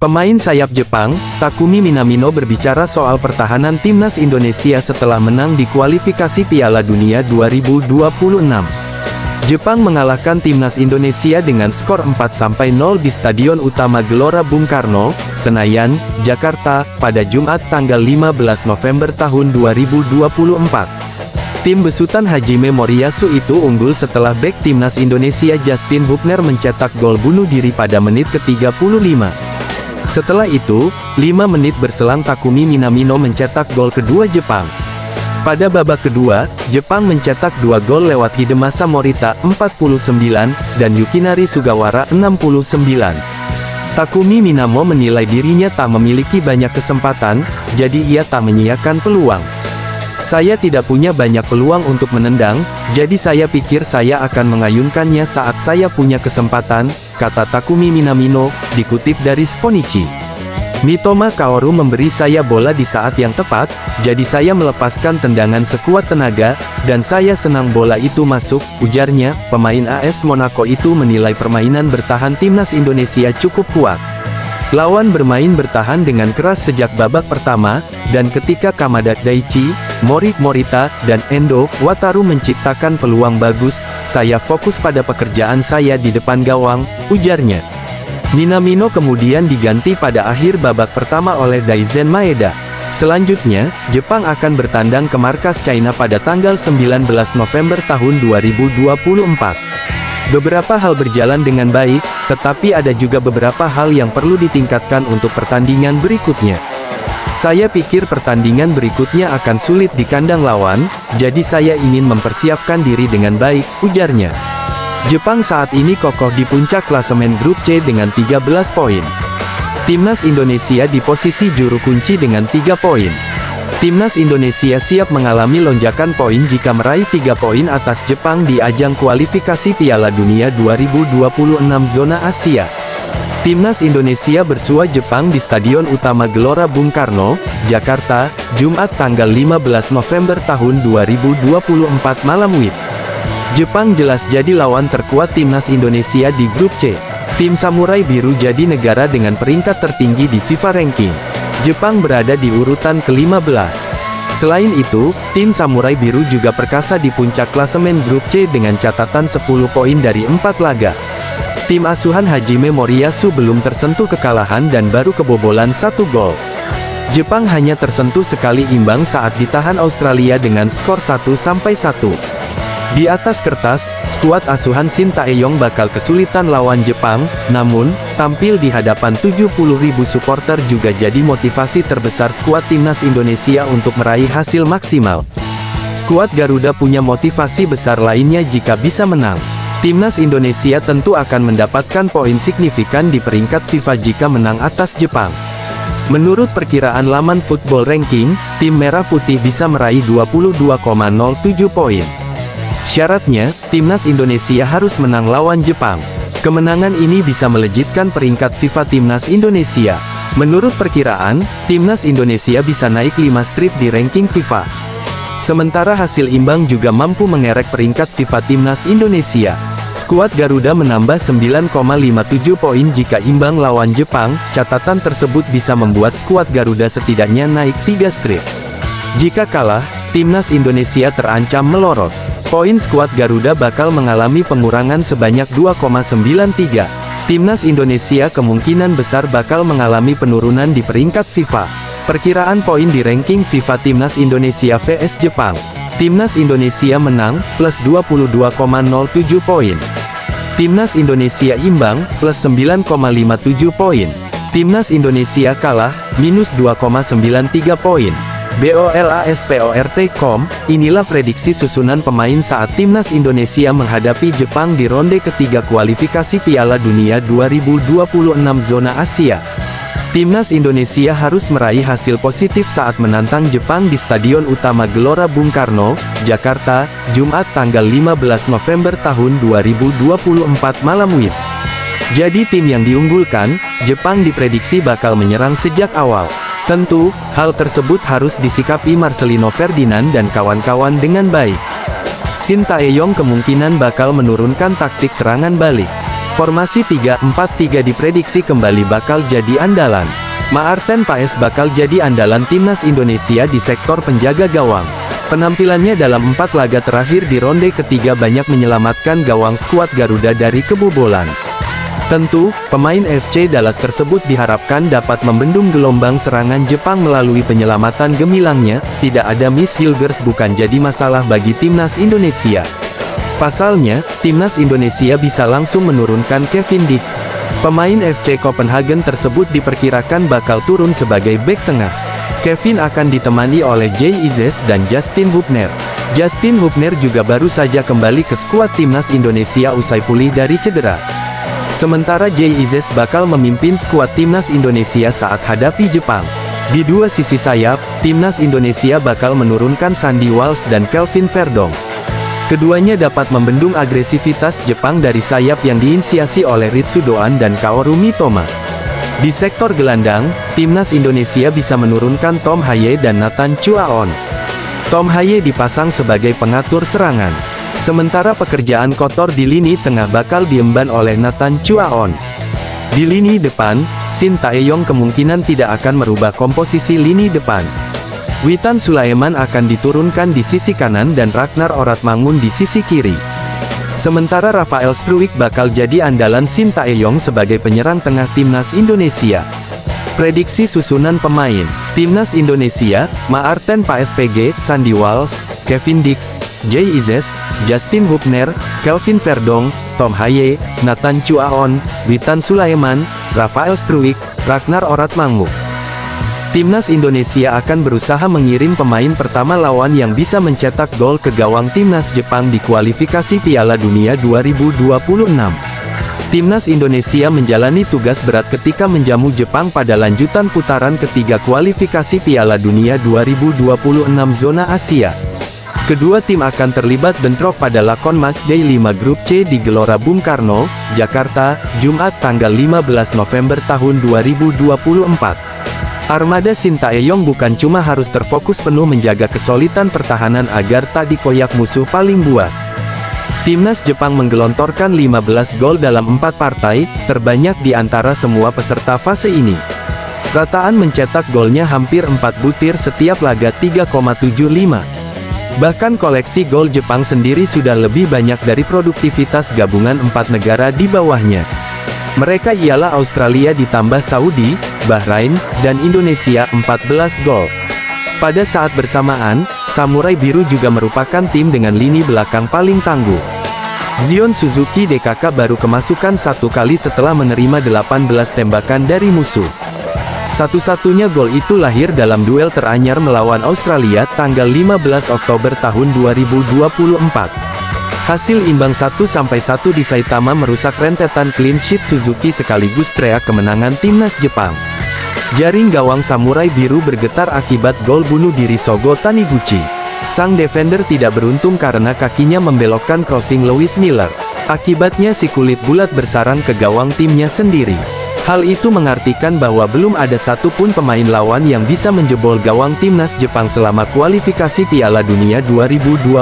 Pemain sayap Jepang, Takumi Minamino berbicara soal pertahanan timnas Indonesia setelah menang di kualifikasi Piala Dunia 2026. Jepang mengalahkan timnas Indonesia dengan skor 4-0 di Stadion Utama Gelora Bung Karno, Senayan, Jakarta, pada Jumat tanggal 15 November tahun 2024. Tim besutan Hajime Moriyasu itu unggul setelah bek timnas Indonesia Justin Hubner mencetak gol bunuh diri pada menit ke-35. Setelah itu, 5 menit berselang Takumi Minamino mencetak gol kedua Jepang. Pada babak kedua, Jepang mencetak 2 gol lewat Hidemasa Morita, 49, dan Yukinari Sugawara, 69. Takumi Minamino menilai dirinya tak memiliki banyak kesempatan, jadi ia tak menyiakan peluang. Saya tidak punya banyak peluang untuk menendang, jadi saya pikir saya akan mengayunkannya saat saya punya kesempatan, kata Takumi Minamino, dikutip dari Sponichi. Mitoma Kaoru memberi saya bola di saat yang tepat, jadi saya melepaskan tendangan sekuat tenaga, dan saya senang bola itu masuk, ujarnya. Pemain AS Monaco itu menilai permainan bertahan timnas Indonesia cukup kuat. Lawan bermain bertahan dengan keras sejak babak pertama, dan ketika Kamada Daichi, Mori Morita, dan Endo Wataru menciptakan peluang bagus, saya fokus pada pekerjaan saya di depan gawang, ujarnya. Minamino kemudian diganti pada akhir babak pertama oleh Daizen Maeda. Selanjutnya, Jepang akan bertandang ke markas China pada tanggal 19 November tahun 2024. Beberapa hal berjalan dengan baik, tetapi ada juga beberapa hal yang perlu ditingkatkan untuk pertandingan berikutnya. Saya pikir pertandingan berikutnya akan sulit di kandang lawan, jadi saya ingin mempersiapkan diri dengan baik, ujarnya. Jepang saat ini kokoh di puncak klasemen grup C dengan 13 poin. Timnas Indonesia di posisi juru kunci dengan 3 poin. Timnas Indonesia siap mengalami lonjakan poin jika meraih 3 poin atas Jepang di ajang kualifikasi Piala Dunia 2026 zona Asia. Timnas Indonesia bersua Jepang di Stadion Utama Gelora Bung Karno, Jakarta, Jumat tanggal 15 November tahun 2024 malam WIB. Jepang jelas jadi lawan terkuat timnas Indonesia di grup C. Tim Samurai Biru jadi negara dengan peringkat tertinggi di FIFA Ranking. Jepang berada di urutan ke-15. Selain itu, tim Samurai Biru juga perkasa di puncak klasemen grup C dengan catatan 10 poin dari 4 laga. Tim asuhan Hajime Moriyasu belum tersentuh kekalahan dan baru kebobolan 1 gol. Jepang hanya tersentuh sekali imbang saat ditahan Australia dengan skor 1-1. Di atas kertas, skuad asuhan Shin Tae-yong bakal kesulitan lawan Jepang, namun, tampil di hadapan 70.000 supporter juga jadi motivasi terbesar skuad timnas Indonesia untuk meraih hasil maksimal. Skuad Garuda punya motivasi besar lainnya jika bisa menang. Timnas Indonesia tentu akan mendapatkan poin signifikan di peringkat FIFA jika menang atas Jepang. Menurut perkiraan laman Football Ranking, tim Merah Putih bisa meraih 22,07 poin. Syaratnya, Timnas Indonesia harus menang lawan Jepang. Kemenangan ini bisa melejitkan peringkat FIFA Timnas Indonesia. Menurut perkiraan, Timnas Indonesia bisa naik 5 strip di ranking FIFA. Sementara hasil imbang juga mampu mengerek peringkat FIFA Timnas Indonesia. Skuad Garuda menambah 9,57 poin jika imbang lawan Jepang. Catatan tersebut bisa membuat skuad Garuda setidaknya naik 3 strip. Jika kalah, Timnas Indonesia terancam melorot. Poin skuad Garuda bakal mengalami pengurangan sebanyak 2,93. Timnas Indonesia kemungkinan besar bakal mengalami penurunan di peringkat FIFA. Perkiraan poin di ranking FIFA Timnas Indonesia vs Jepang. Timnas Indonesia menang, plus 22,07 poin. Timnas Indonesia imbang, plus 9,57 poin. Timnas Indonesia kalah, minus 2,93 poin. BOLASPORT.com, inilah prediksi susunan pemain saat Timnas Indonesia menghadapi Jepang di ronde ketiga kualifikasi Piala Dunia 2026 zona Asia. Timnas Indonesia harus meraih hasil positif saat menantang Jepang di Stadion Utama Gelora Bung Karno, Jakarta, Jumat tanggal 15 November tahun 2024 malam WIB. Jadi tim yang diunggulkan, Jepang diprediksi bakal menyerang sejak awal. Tentu, hal tersebut harus disikapi Marcelino Ferdinand dan kawan-kawan dengan baik. Shin Tae-yong kemungkinan bakal menurunkan taktik serangan balik. Formasi 3-4-3 diprediksi kembali bakal jadi andalan. Maarten Paes bakal jadi andalan timnas Indonesia di sektor penjaga gawang. Penampilannya dalam 4 laga terakhir di ronde ketiga banyak menyelamatkan gawang skuad Garuda dari kebobolan. Tentu, pemain FC Dallas tersebut diharapkan dapat membendung gelombang serangan Jepang melalui penyelamatan gemilangnya. Tidak ada Miss Hilgers bukan jadi masalah bagi timnas Indonesia. Pasalnya, timnas Indonesia bisa langsung menurunkan Kevin Dix. Pemain FC Copenhagen tersebut diperkirakan bakal turun sebagai bek tengah. Kevin akan ditemani oleh Jay Ises dan Justin Hubner. Justin Hubner juga baru saja kembali ke skuad timnas Indonesia usai pulih dari cedera. Sementara Jay Ises bakal memimpin skuad timnas Indonesia saat hadapi Jepang. Di dua sisi sayap, timnas Indonesia bakal menurunkan Sandy Walsh dan Kelvin Verdong. Keduanya dapat membendung agresivitas Jepang dari sayap yang diinisiasi oleh Ritsu Doan dan Kaoru Mitoma. Di sektor gelandang, timnas Indonesia bisa menurunkan Tom Haye dan Nathan Chuaon. Tom Haye dipasang sebagai pengatur serangan. Sementara pekerjaan kotor di lini tengah bakal diemban oleh Nathan Chuaon. Di lini depan, Shin Tae-yong kemungkinan tidak akan merubah komposisi lini depan. Witan Sulaiman akan diturunkan di sisi kanan dan Ragnar Oratmangun di sisi kiri. Sementara Rafael Struijk bakal jadi andalan Shin Tae-yong sebagai penyerang tengah timnas Indonesia. Prediksi susunan pemain timnas Indonesia: Maarten Paes PG, Sandy Walsh, Kevin Dix, Jay Ises, Justin Hubner, Kelvin Verdong, Tom Haye, Nathan Chuaon, Witan Sulaiman, Rafael Struijk, Ragnar Oratmangun. Timnas Indonesia akan berusaha mengirim pemain pertama lawan yang bisa mencetak gol ke gawang timnas Jepang di kualifikasi Piala Dunia 2026. Timnas Indonesia menjalani tugas berat ketika menjamu Jepang pada lanjutan putaran ketiga kualifikasi Piala Dunia 2026 zona Asia. Kedua tim akan terlibat bentrok pada lakon matchday 5 grup C di Gelora Bung Karno, Jakarta, Jumat tanggal 15 November tahun 2024. Armada Shin Tae-yong bukan cuma harus terfokus penuh menjaga kesolidan pertahanan agar tak dikoyak musuh paling buas. Timnas Jepang menggelontorkan 15 gol dalam 4 partai, terbanyak di antara semua peserta fase ini. Rataan mencetak golnya hampir 4 butir setiap laga 3,75. Bahkan koleksi gol Jepang sendiri sudah lebih banyak dari produktivitas gabungan 4 negara di bawahnya. Mereka ialah Australia ditambah Saudi, Bahrain, dan Indonesia 14 gol. Pada saat bersamaan, Samurai Biru juga merupakan tim dengan lini belakang paling tangguh. Zion Suzuki DKK baru kemasukan 1 kali setelah menerima 18 tembakan dari musuh. Satu-satunya gol itu lahir dalam duel teranyar melawan Australia tanggal 15 Oktober tahun 2024. Hasil imbang 1-1 di Saitama merusak rentetan clean sheet Suzuki sekaligus teriak kemenangan timnas Jepang. Jaring gawang Samurai Biru bergetar akibat gol bunuh diri Shogo Taniguchi. Sang defender tidak beruntung karena kakinya membelokkan crossing Lewis Miller. Akibatnya si kulit bulat bersarang ke gawang timnya sendiri. Hal itu mengartikan bahwa belum ada satupun pemain lawan yang bisa menjebol gawang timnas Jepang selama kualifikasi Piala Dunia 2026.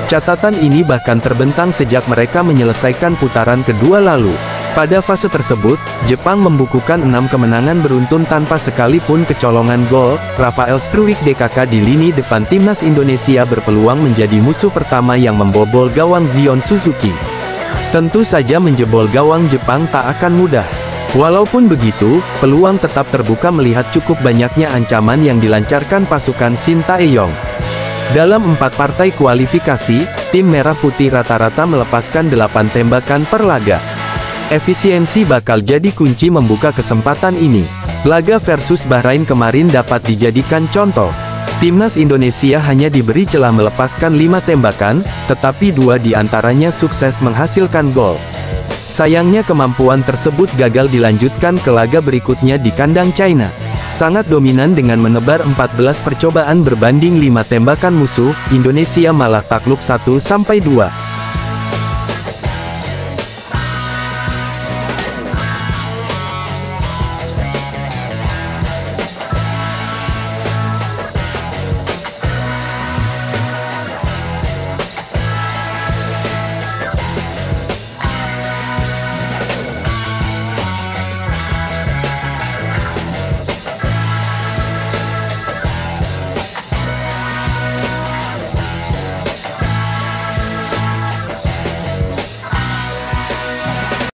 Catatan ini bahkan terbentang sejak mereka menyelesaikan putaran kedua lalu. Pada fase tersebut, Jepang membukukan 6 kemenangan beruntun tanpa sekalipun kecolongan gol. Rafael Struijk DKK di lini depan timnas Indonesia berpeluang menjadi musuh pertama yang membobol gawang Zion Suzuki. Tentu saja menjebol gawang Jepang tak akan mudah. Walaupun begitu, peluang tetap terbuka melihat cukup banyaknya ancaman yang dilancarkan pasukan Shin Tae-yong. Dalam 4 partai kualifikasi, tim Merah Putih rata-rata melepaskan 8 tembakan per laga. Efisiensi bakal jadi kunci membuka kesempatan ini. Laga versus Bahrain kemarin dapat dijadikan contoh. Timnas Indonesia hanya diberi celah melepaskan 5 tembakan, tetapi 2 di antaranya sukses menghasilkan gol. Sayangnya kemampuan tersebut gagal dilanjutkan ke laga berikutnya di kandang China. Sangat dominan dengan menebar 14 percobaan berbanding 5 tembakan musuh, Indonesia malah takluk 1-2.